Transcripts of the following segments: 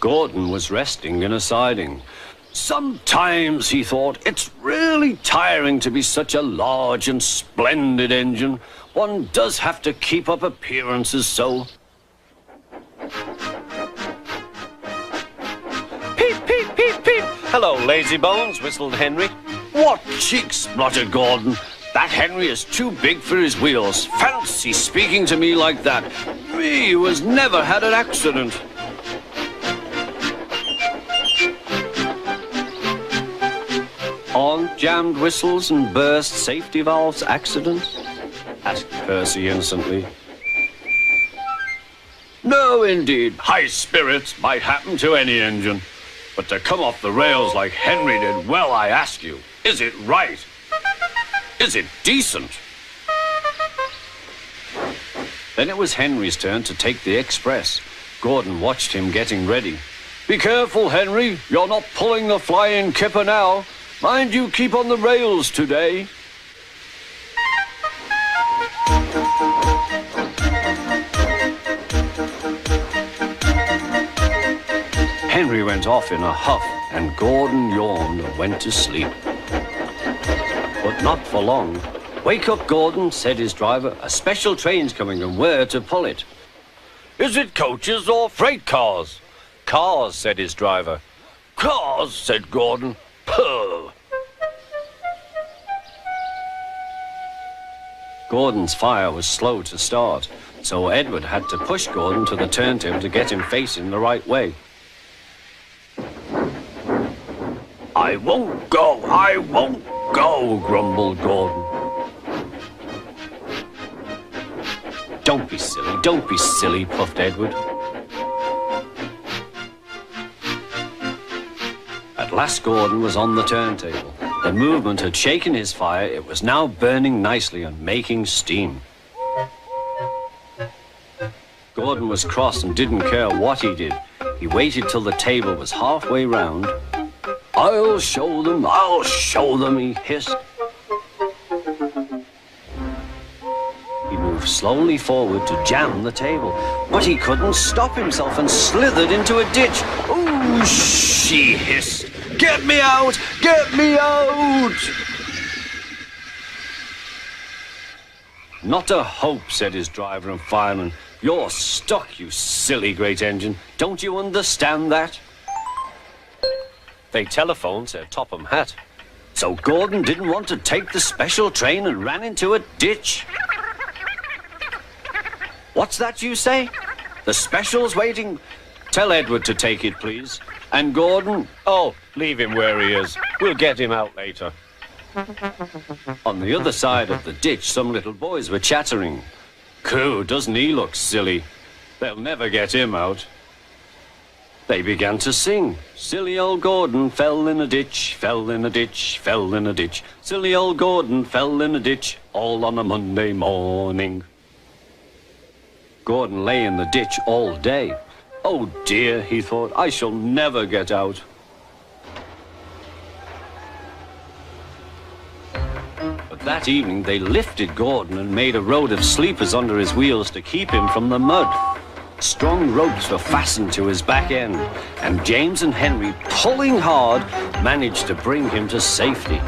Gordon was resting in a siding. Sometimes, he thought, it's really tiring to be such a large and splendid engine. One does have to keep up appearances so. Peep, peep, peep, peep. Hello, lazybones, whistled Henry. What cheeks, spluttered Gordon. That Henry is too big for his wheels. Fancy speaking to me like that. Me, who has never had an accident. Aren't jammed whistles and burst safety valves accidents? Asked Percy innocently. No, indeed. High spirits might happen to any engine. But to come off the rails like Henry did, well, I ask you, is it right? Is it decent? Then it was Henry's turn to take the express. Gordon watched him getting ready. Be careful, Henry. You're not pulling the flying kipper now. Mind you keep on the rails today. Henry went off in a huff, and Gordon yawned and went to sleep. But not for long. Wake up, Gordon, said his driver. A special train's coming, and we're to pull it. Is it coaches or freight cars? Cars, said his driver. Cars, said Gordon. Puh! Gordon's fire was slow to start, so Edward had to push Gordon to the turntable to get him facing the right way. I won't go, grumbled Gordon. Don't be silly, puffed Edward. At last Gordon was on the turntable. The movement had shaken his fire. It was now burning nicely and making steam. Gordon was cross and didn't care what he did. He waited till the table was halfway round. I'll show them, he hissed. He moved slowly forward to jam the table, but he couldn't stop himself and slithered into a ditch. Ooh, she hissed. Get me out! Get me out! Not a hope, said his driver and fireman. You're stuck, you silly great engine. Don't you understand that? They telephoned, said Topham Hatt. So Gordon didn't want to take the special train and ran into a ditch. What's that you say? The special's waiting? Tell Edward to take it, please. And Gordon? Oh, leave him where he is. We'll get him out later. On the other side of the ditch, some little boys were chattering. Coo, doesn't he look silly? They'll never get him out. They began to sing. Silly old Gordon fell in a ditch, fell in a ditch, fell in a ditch. Silly old Gordon fell in a ditch, all on a Monday morning. Gordon lay in the ditch all day. Oh dear, he thought, I shall never get out. But that evening they lifted Gordon and made a road of sleepers under his wheels to keep him from the mud. Strong ropes were fastened to his back end, and James and Henry, pulling hard, managed to bring him to safety.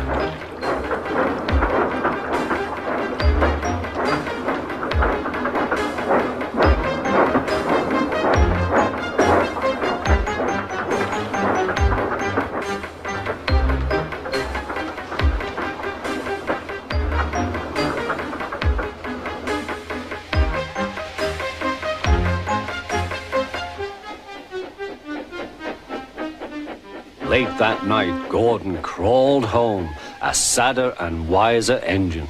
Late that night, Gordon crawled home, a sadder and wiser engine.